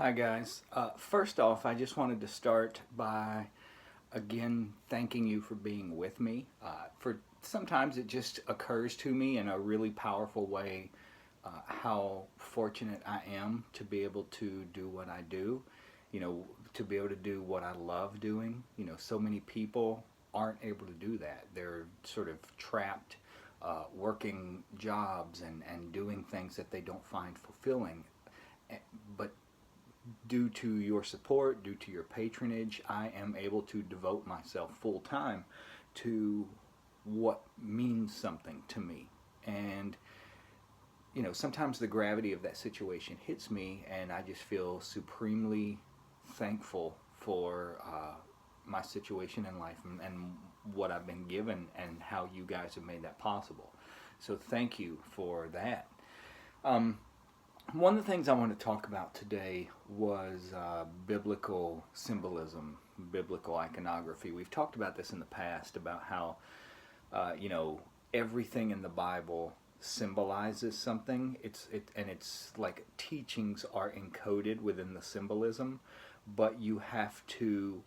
Hi guys. First off, I just wanted to start by again thanking you for being with me. For sometimes it just occurs to me in a really powerful way how fortunate I am to be able to do what I do. To be able to do what I love doing. So many people aren't able to do that. They're sort of trapped working jobs and doing things that they don't find fulfilling. But due to your support, due to your patronage, I am able to devote myself full time to what means something to me. And, sometimes the gravity of that situation hits me, and I just feel supremely thankful for my situation in life and what I've been given and how you guys have made that possible. So, thank you for that. Um, One of the things I want to talk about today was biblical symbolism, biblical iconography. We've talked about this in the past about how, uh, you know, everything in the Bible symbolizes something. It's like teachings are encoded within the symbolism, but you have to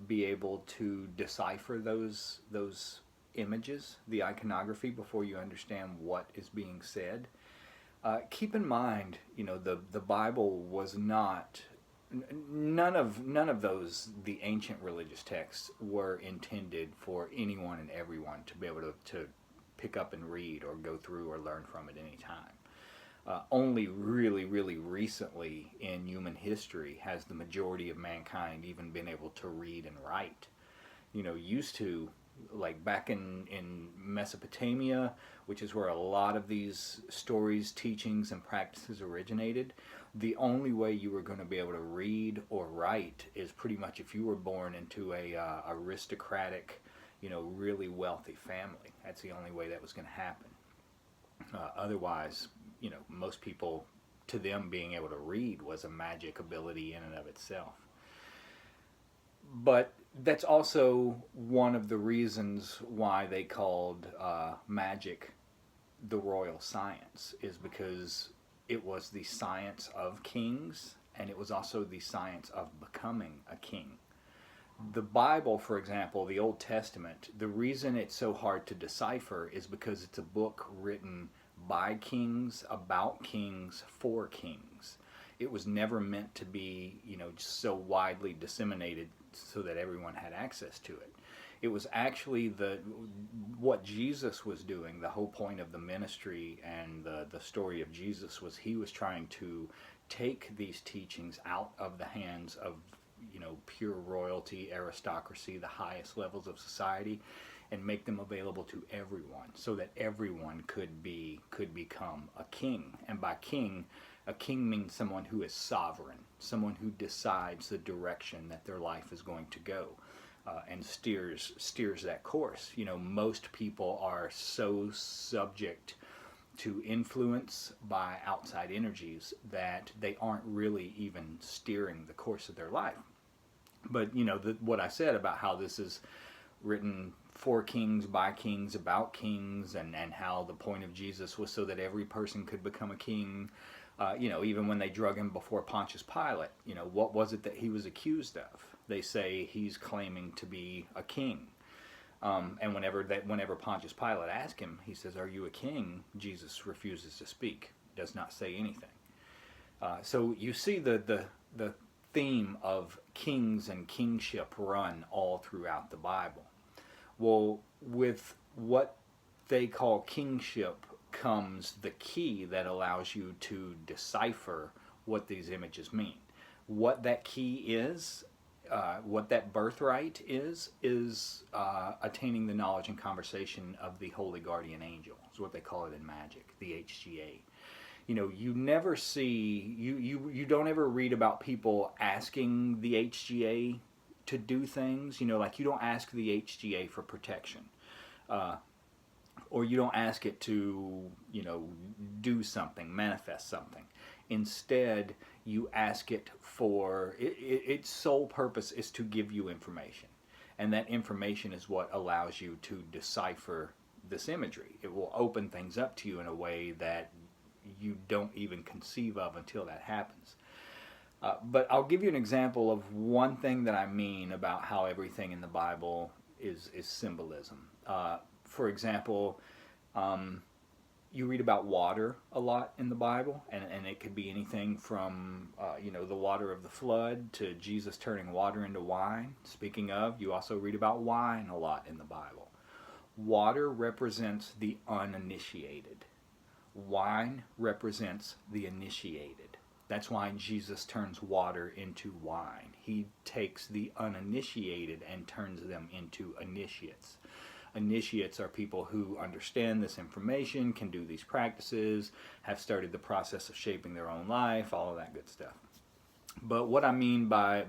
be able to decipher those images, the iconography, before you understand what is being said. Keep in mind, the Bible was not none of those the ancient religious texts were intended for anyone and everyone to be able to pick up and read or go through or learn from at any time. Only really, really recently in human history has the majority of mankind even been able to read and write. Used to, like back in Mesopotamia, which is where a lot of these stories, teachings, and practices originated, the only way you were going to be able to read or write is pretty much if you were born into a aristocratic, really wealthy family. That's the only way that was going to happen. Otherwise, most people, to them, being able to read was a magic ability in and of itself. But that's also one of the reasons why they called magic the royal science, is because it was the science of kings and it was also the science of becoming a king. The Bible, for example, the Old Testament, the reason it's so hard to decipher is because it's a book written by kings, about kings, for kings. It was never meant to be, just so widely disseminated so that everyone had access to it. It was actually what Jesus was doing. The whole point of the ministry and the story of Jesus was he was trying to take these teachings out of the hands of pure royalty, aristocracy, the highest levels of society, and make them available to everyone, so that everyone could become a king. And by king, a king means someone who is sovereign, someone who decides the direction that their life is going to go, and steers that course. Most people are so subject to influence by outside energies that they aren't really even steering the course of their life. But what I said about how this is written for kings, by kings, about kings, and how the point of Jesus was so that every person could become a king. Even when they drug him before Pontius Pilate, what was it that he was accused of? They say he's claiming to be a king. And whenever Pontius Pilate asked him, he says, "Are you a king?" Jesus refuses to speak, does not say anything. So you see the theme of kings and kingship run all throughout the Bible. Well, with what they call kingship comes the key that allows you to decipher what these images mean. What that key is, what that birthright is attaining the knowledge and conversation of the holy guardian angel. Is what they call it in magic, the HGA. You never see, you don't ever read about people asking the HGA to do things. Like you don't ask the HGA for protection. Uh, or you don't ask it to, do something, manifest something. Instead, you ask it for, its sole purpose is to give you information. And that information is what allows you to decipher this imagery. It will open things up to you in a way that you don't even conceive of until that happens. But I'll give you an example of one thing that I mean about how everything in the Bible is symbolism. For example, um, you read about water a lot in the Bible, and it could be anything from the water of the flood to Jesus turning water into wine. Speaking of, you also read about wine a lot in the Bible. Water represents the uninitiated. Wine represents the initiated. That's why Jesus turns water into wine. He takes the uninitiated and turns them into initiates. Initiates are people who understand this information, can do these practices, have started the process of shaping their own life, all of that good stuff. But what I mean by,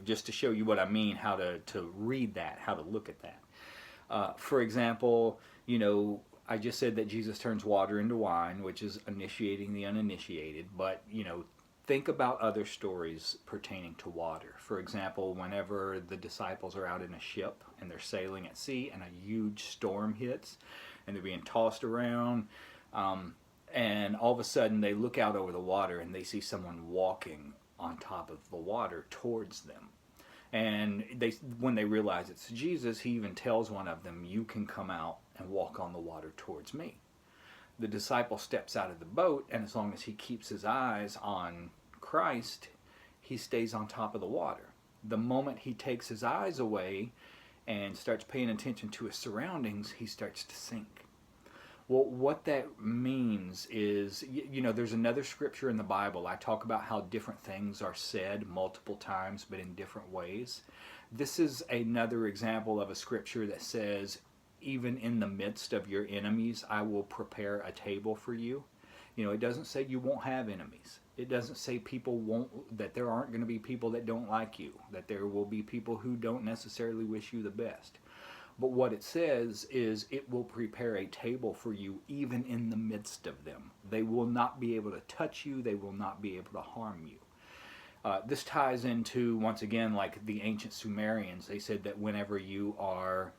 just to show you what I mean, how to read that, how to look at that. For example, I just said that Jesus turns water into wine, which is initiating the uninitiated. But, think about other stories pertaining to water. For example, whenever the disciples are out in a ship and they're sailing at sea and a huge storm hits and they're being tossed around, and all of a sudden they look out over the water and they see someone walking on top of the water towards them. And when they realize it's Jesus, he even tells one of them, "You can come out and walk on the water towards me." The disciple steps out of the boat, and as long as he keeps his eyes on Christ, he stays on top of the water. The moment he takes his eyes away and starts paying attention to his surroundings, he starts to sink. Well, what that means is, there's another scripture in the Bible. I talk about how different things are said multiple times, but in different ways. This is another example of a scripture that says, even in the midst of your enemies, I will prepare a table for you. It doesn't say you won't have enemies. It doesn't say that there aren't going to be people that don't like you, that there will be people who don't necessarily wish you the best. But what it says is it will prepare a table for you even in the midst of them. They will not be able to touch you. They will not be able to harm you. This ties into, once again, like the ancient Sumerians. They said that whenever you are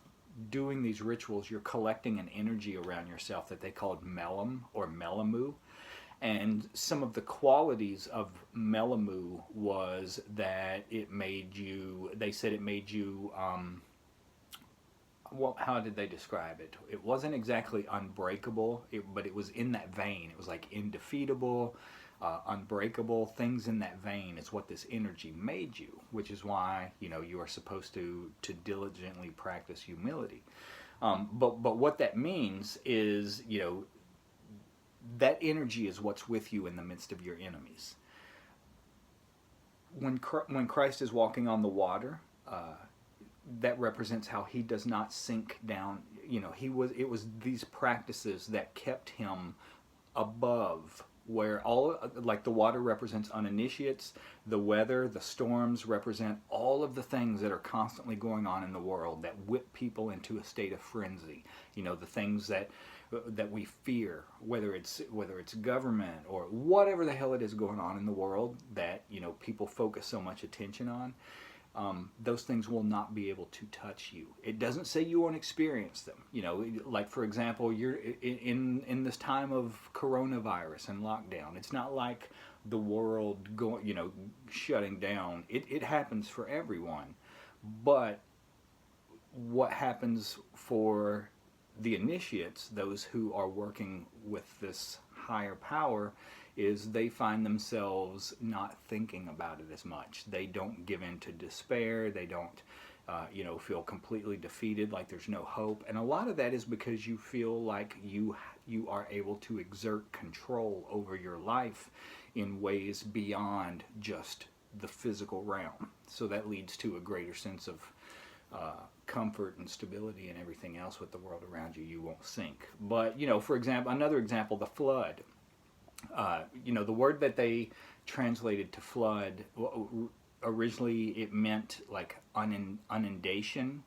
doing these rituals, you're collecting an energy around yourself that they called melam or melamu. And some of the qualities of melamu was that they said it made you, well, how did they describe it? It wasn't exactly unbreakable, but it was in that vein. It was like indefeatable, unbreakable, things in that vein is what this energy made you, which is why, you are supposed to diligently practice humility. But what that means is, that energy is what's with you in the midst of your enemies. When Christ is walking on the water, that represents how he does not sink down. It was these practices that kept him above, where like the water represents uninitiates, the weather, the storms represent all of the things that are constantly going on in the world that whip people into a state of frenzy. The things that we fear, whether it's government or whatever the hell it is going on in the world that people focus so much attention on. Those things will not be able to touch you. It doesn't say you won't experience them. Like for example, you're in this time of coronavirus and lockdown. It's not like the world shutting down. It happens for everyone. But what happens for the initiates, those who are working with this higher power, is they find themselves not thinking about it as much. They don't give in to despair. They don't, feel completely defeated, like there's no hope. And a lot of that is because you feel like you are able to exert control over your life in ways beyond just the physical realm. So that leads to a greater sense of comfort and stability and everything else with the world around you. You won't sink. But, for example, another example, the flood. The word that they translated to flood, originally it meant like inundation,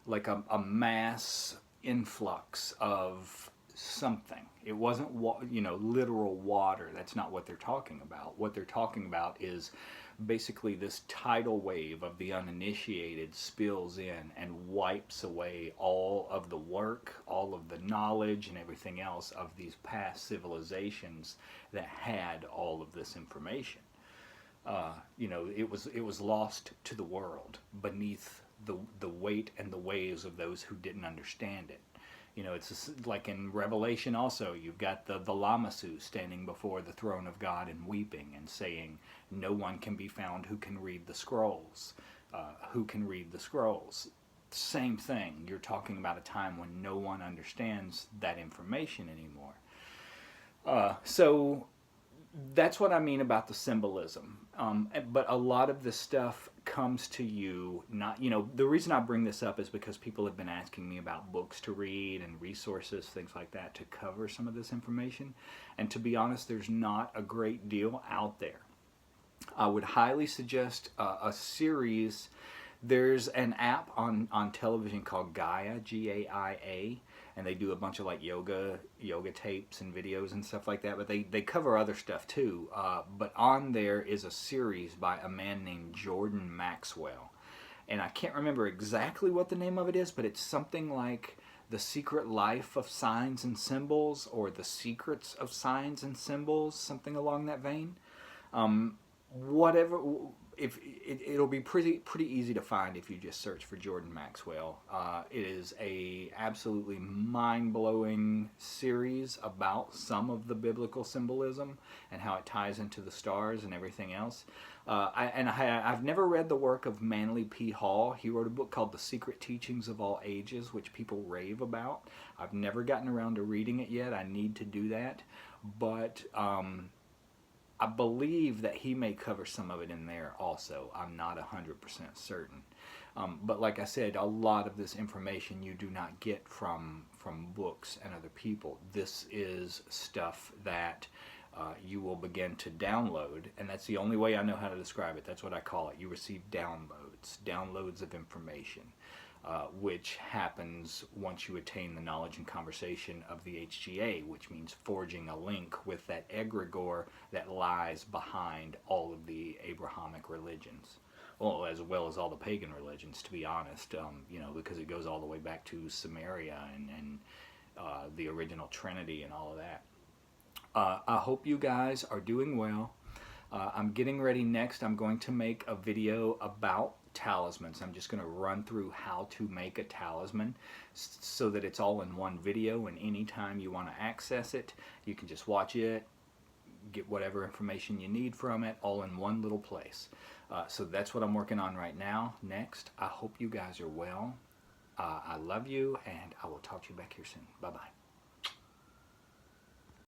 like a mass influx of something. It wasn't, literal water. That's not what they're talking about. What they're talking about is basically this tidal wave of the uninitiated spills in and wipes away all of the work, all of the knowledge and everything else of these past civilizations that had all of this information. It was lost to the world beneath the weight and the waves of those who didn't understand it. It's just like in Revelation also, you've got the Lamasu standing before the throne of God and weeping and saying, no one can be found who can read the scrolls. Who can read the scrolls? Same thing. You're talking about a time when no one understands that information anymore. So that's what I mean about the symbolism. But a lot of this stuff comes to you not, the reason I bring this up is because people have been asking me about books to read and resources, things like that, to cover some of this information. And to be honest, there's not a great deal out there. I would highly suggest a series. There's an app on television called Gaia, Gaia, and they do a bunch of like yoga tapes and videos and stuff like that, but they cover other stuff too. But on there is a series by a man named Jordan Maxwell, and I can't remember exactly what the name of it is, but it's something like The Secret Life of Signs and Symbols, or The Secrets of Signs and Symbols, something along that vein. Whatever, if it'll be pretty easy to find if you just search for Jordan Maxwell. It is a absolutely mind-blowing series about some of the biblical symbolism and how it ties into the stars and everything else. I've never read the work of Manly P. Hall. He wrote a book called The Secret Teachings of All Ages, which people rave about. I've never gotten around to reading it yet. I need to do that, but I believe that he may cover some of it in there also. I'm not 100% certain. But like I said, a lot of this information you do not get from books and other people. This is stuff that you will begin to download, and that's the only way I know how to describe it. That's what I call it. You receive downloads of information. Which happens once you attain the knowledge and conversation of the HGA, which means forging a link with that egregore that lies behind all of the Abrahamic religions. Well, as well as all the pagan religions, to be honest, because it goes all the way back to Samaria and the original Trinity and all of that. I hope you guys are doing well. I'm getting ready next. I'm going to make a video about talismans. I'm just going to run through how to make a talisman so that it's all in one video, and anytime you want to access it, you can just watch it, get whatever information you need from it, all in one little place. So that's what I'm working on right now. Next, I hope you guys are well. I love you, and I will talk to you back here soon. Bye-bye.